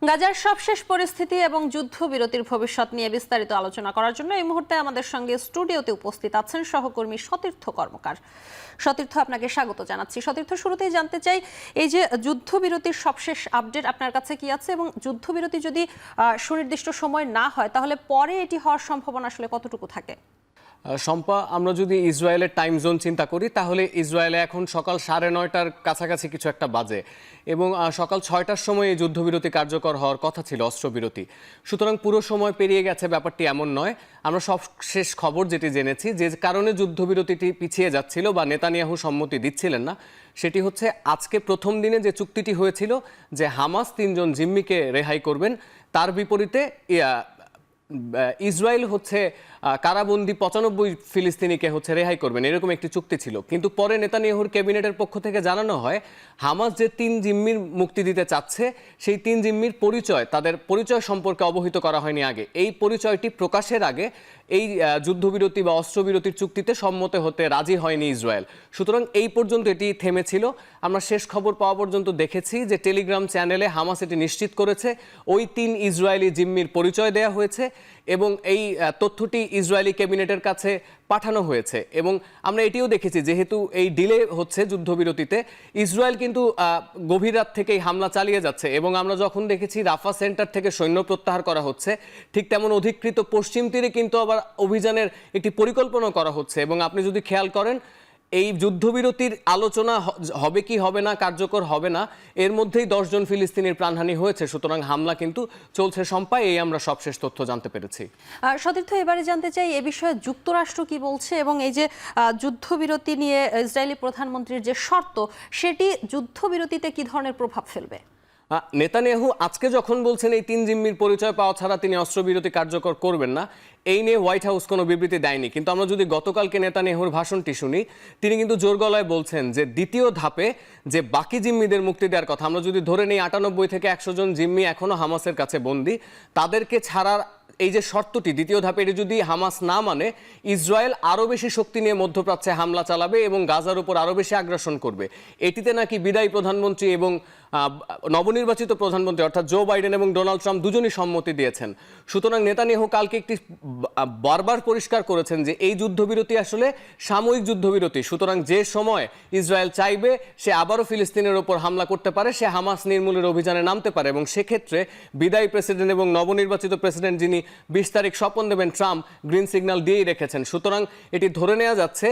গাজার সবশেষ পরিস্থিতি এবং যুদ্ধবিরতির ভবিষ্যৎ নিয়ে বিস্তারিত আলোচনা করার জন্য এই মুহূর্তে আমাদের সঙ্গে স্টুডিওতে উপস্থিত আছেন সহকর্মী সতীর্থ কর্মকার। সতীর্থ, আপনাকে স্বাগত জানাচ্ছি। সতীর্থ, শুরুতেই জানতে চাই, এই যে যুদ্ধবিরতির সবশেষ আপডেট আপনার কাছে কি আছে, এবং যুদ্ধবিরতি যদি সুনির্দিষ্ট সময় না হয় তাহলে পরে এটি হওয়ার সম্ভাবনা আসলে কতটুকু থাকে? শম্পা, আমরা যদি ইসরায়েলের টাইম জোন চিন্তা করি তাহলে ইসরায়েলে এখন সকাল 9:30টার কাছাকাছি কিছু একটা বাজে, এবং সকাল 6টার সময় এই যুদ্ধবিরতি কার্যকর হওয়ার কথা ছিল, অস্ত্রবিরতি। সুতরাং পুরো সময় পেরিয়ে গেছে, ব্যাপারটি এমন নয়। আমরা সবশেষ খবর যেটি জেনেছি, যে কারণে যুদ্ধবিরতিটি পিছিয়ে যাচ্ছিল বা নেতানিয়াহু সম্মতি দিচ্ছিলেন না, সেটি হচ্ছে আজকে প্রথম দিনে যে চুক্তিটি হয়েছিল যে হামাস 3 জন জিম্মিকে রেহাই করবেন, তার বিপরীতে ইসরায়েল হচ্ছে কারাবন্দী 95 ফিলিস্তিনিকে হচ্ছে রেহাই করবেন, এরকম একটি চুক্তি ছিল। কিন্তু পরে নেতানিয়াহুর ক্যাবিনেটের পক্ষ থেকে জানানো হয় হামাস যে 3 জিম্মির মুক্তি দিতে চাচ্ছে, সেই 3 জিম্মির পরিচয়, তাদের পরিচয় সম্পর্কে অবহিত করা হয়নি আগে। এই পরিচয়টি প্রকাশের আগে এই যুদ্ধবিরতি বা অস্ত্রবিরতির চুক্তিতে সম্মত হতে রাজি হয়নি ইসরায়েল। সুতরাং এই পর্যন্ত এটি থেমেছিল। আমরা শেষ খবর পাওয়া পর্যন্ত দেখেছি যে টেলিগ্রাম চ্যানেলে হামাস এটি নিশ্চিত করেছে ওই 3 ইসরায়েলি জিম্মির পরিচয় দেয়া হয়েছে, এবং এই তথ্যটি ইসরায়েলি ক্যাবিনেটের কাছে পাঠানো হয়েছে। এবং আমরা এটিও দেখেছি, যেহেতু এই ডিলে হচ্ছে যুদ্ধবিরতিতে, ইসরায়েল কিন্তু গভীর রাত থেকেই হামলা চালিয়ে যাচ্ছে। এবং আমরা যখন দেখেছি রাফা সেন্টার থেকে সৈন্য প্রত্যাহার করা হচ্ছে, ঠিক তেমন অধিকৃত পশ্চিম তীরে কিন্তু আবার অভিযানের একটি পরিকল্পনা করা হচ্ছে। এবং আপনি যদি খেয়াল করেন, এই যুদ্ধবিরতির আলোচনা হবে কি হবে না, কার্যকর হবে না, এর মধ্যেই 10 জন ফিলিস্তিনির প্রাণহানি হয়েছে। সুতরাং হামলা কিন্তু চলছে সম্পায়, এই আমরা সবশেষ তথ্য জানতে পেরেছি। সতীর্থ, এবারে জানতে চাই এ বিষয়ে যুক্তরাষ্ট্র কি বলছে, এবং এই যে যুদ্ধবিরতি নিয়ে ইসরায়েলি প্রধানমন্ত্রীর যে শর্ত, সেটি যুদ্ধবিরতিতে কি ধরনের প্রভাব ফেলবে? নেতানিয়াহু আজকে যখন বলছেন এই 3 জিম্মির পরিচয় পাওয়া ছাড়া তিনি অস্ত্রবিরতি কার্যকর করবেন না, এই নিয়ে হোয়াইট হাউস কোনো বিবৃতি দেয়নি। কিন্তু আমরা যদি গতকালকে নেতানিয়াহুর ভাষণটি শুনি, তিনি কিন্তু জোর গলায় বলছেন যে দ্বিতীয় ধাপে যে বাকি জিম্মিদের মুক্তি দেওয়ার কথা, আমরা যদি ধরে নিই 98 থেকে 100 জন জিম্মি এখনো হামাসের কাছে বন্দী, তাদেরকে ছাড়ার এই যে শর্তটি দ্বিতীয় ধাপে, এটি যদি হামাস না মানে, ইসরায়েল আরও বেশি শক্তি নিয়ে মধ্যপ্রাচ্যে হামলা চালাবে এবং গাজার উপর আরও বেশি আগ্রাসন করবে। এটিতে নাকি বিদায়ী প্রধানমন্ত্রী এবং নবনির্বাচিত প্রধানমন্ত্রী অর্থাৎ জো বাইডেন এবং ডোনাল্ড ট্রাম্প দুজনই সম্মতি দিয়েছেন। সুতরাং নেতানিয়াহু কালকে একটি বারবার পরিষ্কার করেছেন যে এই যুদ্ধবিরতি আসলে সাময়িক যুদ্ধবিরতি। সুতরাং যে সময় ইসরায়েল চাইবে সে আবারও ফিলিস্তিনের ওপর হামলা করতে পারে, সে হামাস নির্মূলের অভিযানে নামতে পারে, এবং সেক্ষেত্রে বিদায়ী প্রেসিডেন্ট এবং নবনির্বাচিত প্রেসিডেন্ট যিনি 20 তারিখ শপথ নেবেন, ট্রাম্প গ্রিন সিগন্যাল দিয়েই রেখেছেন। সুতরাং এটি ধরে নেওয়া যাচ্ছে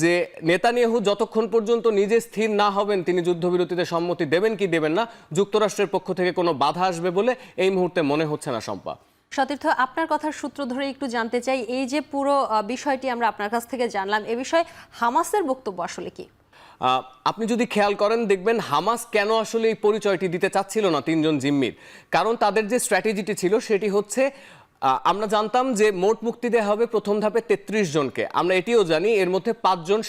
যে নেতানিয়াহু যতক্ষণ পর্যন্ত নিজে স্থির না হবেন তিনি যুদ্ধবিরতিতে সম্মতি দেবেন কি দেবেন না, যুক্তরাষ্ট্রের পক্ষ থেকে কোনো বাধা আসবে বলে এই মুহূর্তে মনে হচ্ছে না। শম্পা, সতীর্থ, আপনার কথার সূত্র ধরে একটু জানতে চাই, এই যে পুরো বিষয়টি আমরা আপনার কাছ থেকে জানলাম, এ বিষয়ে হামাসের বক্তব্য আসলে কি? আপনি যদি খেয়াল করেন দেখবেন হামাস কেন আসলে এই পরিচয়টি দিতে চাচ্ছিল না 3 জন জিম্মির। কারণ তাদের যে স্ট্র্যাটেজিটি ছিল সেটি হচ্ছে, আমরা জানতাম যে মোট মুক্তি দেওয়া হবে প্রথম ধাপে 33 জনকে। আমরা এটিও জানি এর মধ্যে 5 জন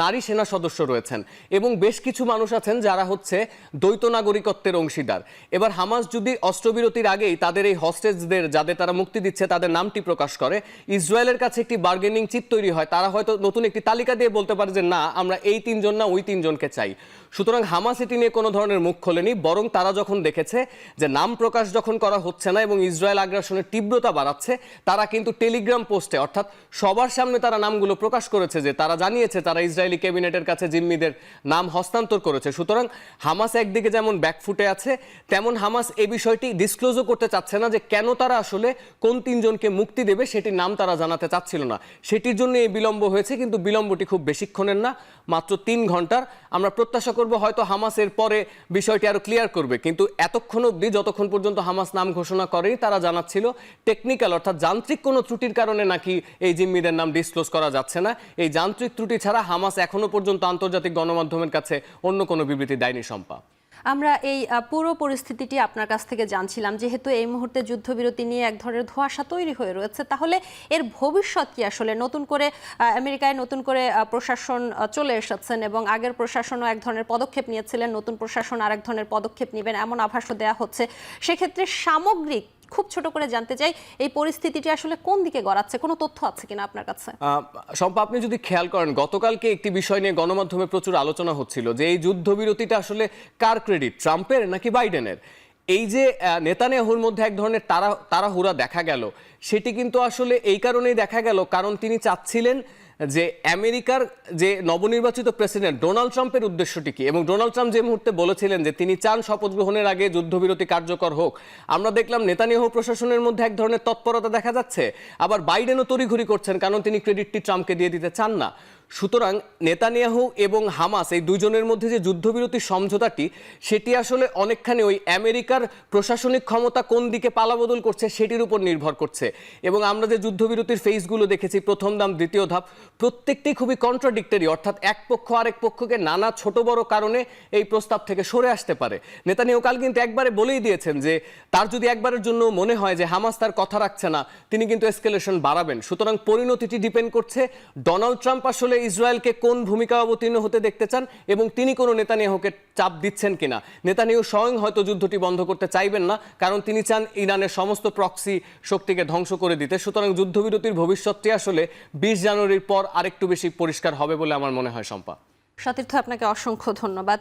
নারী সেনা সদস্য রয়েছেন, এবং বেশ কিছু মানুষ আছেন যারা হচ্ছে দ্বৈত নাগরিকত্বের অংশীদার। এবার হামাস যদি অস্ত্রবিরতির আগেই তাদের এই হস্টেজদের, যাদের তারা মুক্তি দিচ্ছে, তাদের নামটি প্রকাশ করে, ইসরায়েলের কাছে একটি বার্গেনিং চিপ তৈরি হয়, তারা হয়তো নতুন একটি তালিকা দিয়ে বলতে পারে যে না, আমরা এই 3 জন না ওই 3 জনকে চাই। সুতরাং হামাস এটি নিয়ে কোনো ধরনের মুখ খোলেনি, বরং তারা যখন দেখেছে যে নাম প্রকাশ যখন করা হচ্ছে না এবং ইসরায়েল আগ্রাসনের তীব্রতা বাড়াচ্ছে, তারা কিন্তু টেলিগ্রাম পোস্টে অর্থাৎ সবার সামনে তারা নামগুলো প্রকাশ করেছে, যে তারা জানিয়েছে তারা ইসরায়েলি ক্যাবিনেটের কাছে জিম্মিদের নাম হস্তান্তর করেছে। সুতরাং হামাস একদিকে যেমন ব্যাকফুটে আছে, তেমন হামাস এই বিষয়টি ডিসক্লোজও করতে চাচ্ছে না, যে কেন তারা আসলে কোন 3 জনকে মুক্তি দেবে সেটির নাম তারা জানাতে চাচ্ছিল না। সেটির জন্য এই বিলম্ব হয়েছে, কিন্তু বিলম্বটি খুব বেশিক্ষণের না, মাত্র 3 ঘন্টার। আমরা প্রত্যাশা করব হয়তো হামাস এর পরে বিষয়টি আরো ক্লিয়ার করবে, কিন্তু এতক্ষণ অবধি যতক্ষণ পর্যন্ত হামাস নাম ঘোষণা করেনি, তারা জানাচ্ছিল টেকনিক্যাল অর্থাৎ যান্ত্রিক কোনো ত্রুটির কারণে নাকি এই জিম্মিদের নাম ডিসক্লোজ করা যাচ্ছে না। এই যান্ত্রিক ত্রুটি ছাড়া হামাস এখনো পর্যন্ত আন্তর্জাতিক গণমাধ্যমের কাছে অন্য কোনো বিবৃতি দেয়নি। শম্পা, আমরা এই পুরো পরিস্থিতিটি আপনার কাছ থেকে জানছিলাম, যেহেতু এই মুহূর্তে যুদ্ধবিরতি নিয়ে এক ধরনের ধোঁয়াশা তৈরি হয়ে রয়েছে, তাহলে এর ভবিষ্যৎ কি আসলে? নতুন করে আমেরিকায় নতুন করে প্রশাসন চলে এসেছেন, এবং আগের প্রশাসনও এক ধরনের পদক্ষেপ নিয়েছিলেন, নতুন প্রশাসন আরেক ধরনের পদক্ষেপ নেবেন এমন আভাসও দেওয়া হচ্ছে। সেক্ষেত্রে সামগ্রিক খুব ছোট করে জানতে চাই এই পরিস্থিতিটি আসলে কোন দিকে গড়াচ্ছে, কোনো তথ্য আছে কিনা আপনার কাছে? শম্পা, আপনি যদি খেয়াল করেন গতকালকে একটি বিষয় নিয়ে গণমাধ্যমে প্রচুর আলোচনা হচ্ছিল যে এই যুদ্ধবিরতিটা আসলে কার ক্রেডিট, ট্রাম্পের নাকি বাইডেনের। এই যে নেতানিয়াহুর মধ্যে এক ধরনের তাড়াহুড়া দেখা গেল, সেটি কিন্তু আসলে এই কারণেই দেখা গেল কারণ তিনি চাচ্ছিলেন যে আমেরিকার যে নবনির্বাচিত প্রেসিডেন্ট ডোনাল্ড ট্রাম্পের উদ্দেশ্যটি কি, এবং ডোনাল্ড ট্রাম্প যে মুহূর্তে বলেছিলেন যে তিনি চান শপথ গ্রহণের আগে যুদ্ধবিরতি কার্যকর হোক, আমরা দেখলাম নেতানিয়াহু প্রশাসনের মধ্যে এক ধরনের তৎপরতা দেখা যাচ্ছে। আবার বাইডেনও তড়িঘড়ি করছেন কারণ তিনি ক্রেডিটটি ট্রাম্পকে দিয়ে দিতে চান না। সুতরাং নেতানিয়াহু এবং হামাস এই দুইজনের মধ্যে যে যুদ্ধবিরতির সমঝোতাটি, সেটি আসলে অনেকখানি ওই আমেরিকার প্রশাসনিক ক্ষমতা কোন দিকে পালাবদল করছে সেটির উপর নির্ভর করছে। এবং আমরা যে যুদ্ধবিরতির ফেজগুলো দেখেছি, প্রথম ধাপ, দ্বিতীয় ধাপ, প্রত্যেকটি খুবই কন্ট্রাডিক্টরি, অর্থাৎ এক পক্ষ আরেক পক্ষকে নানা ছোট বড় কারণে এই প্রস্তাব থেকে সরে আসতে পারে। নেতানিয়াহু কাল কিন্তু একবারে বলেই দিয়েছেন যে তার যদি একবারের জন্য মনে হয় যে হামাস তার কথা রাখছে না, তিনি কিন্তু এসকেলেশন বাড়াবেন। সুতরাং পরিণতিটি ডিপেন্ড করছে ডোনাল্ড ট্রাম্প আসলে ইসরায়েলকে কোন ভূমিকা অবতীর্ণ হতে দেখতে চান এবং তিনি কোনো নেতানিয়াহুকে চাপ দিচ্ছেন কিনা। নেতানিয়াহু স্বয়ং হয়তো যুদ্ধটি বন্ধ করতে চাইবেন না, কারণ তিনি চান ইরানের সমস্ত প্রক্সি শক্তিকে ধ্বংস করে দিতে। সুতরাং যুদ্ধবিরতির ভবিষ্যৎটি আসলে 20 জানুয়ারির পর আরেকটু বেশি পরিষ্কার হবে বলে আমার মনে হয়। শম্পা, সতীর্থ, আপনাকে অসংখ্য ধন্যবাদ।